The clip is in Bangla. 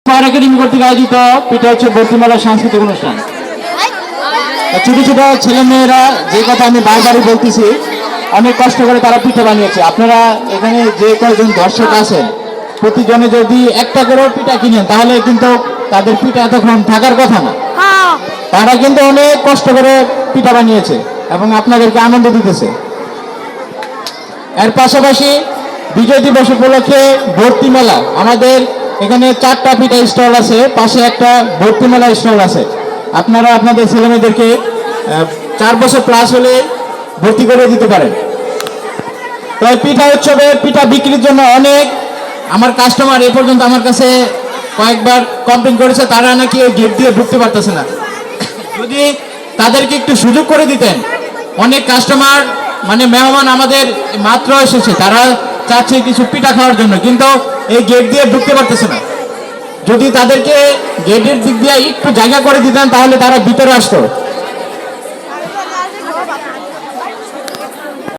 ফায়ার একাডেমি কর্তৃক আয়োজিত পিঠা হচ্ছে ভর্তি মেলার সাংস্কৃতিক অনুষ্ঠান। ছোট ছোট ছেলেমেয়েরা, যে কথা আমি বারবারই বলতেছি, অনেক কষ্ট করে তারা পিঠা বানিয়েছে। আপনারা এখানে যে কয়েকজন দর্শক আছেন, প্রতিজনে যদি একটা করে পিঠা কিনেন তাহলে কিন্তু তাদের পিঠা এতক্ষণ থাকার কথা না। তারা কিন্তু অনেক কষ্ট করে পিঠা বানিয়েছে এবং আপনাদেরকে আনন্দ দিতেছে। এর পাশাপাশি বিজয় দিবস উপলক্ষে ভর্তি মেলা, আমাদের এখানে 4টা পিঠা স্টল আছে, পাশে একটা ভর্তি মেলা স্টল আছে। আপনারা আপনাদের ছেলেমেয়েদেরকে 4 বছর প্লাস হলে ভর্তি করে দিতে পারেন। তো পিঠা উৎসবে পিঠা বিক্রির জন্য অনেক আমার কাস্টমার এ পর্যন্ত আমার কাছে কয়েকবার কমপ্লেন করেছে, তারা নাকি গেট দিয়ে ঢুকতে পারতেছে না। যদি তাদেরকে একটু সুযোগ করে দিতেন। অনেক কাস্টমার মানে মেহমান আমাদের মাত্র এসেছে, তারা চাচ্ছে কিছু পিঠা খাওয়ার জন্য, কিন্তু এই গেট দিয়ে ঢুকতে পারতেছে না। যদি তাদেরকে গেটের দিক দিয়ে একটু জায়গা করে দিতেন তাহলে তারা ভিতরে আসতো।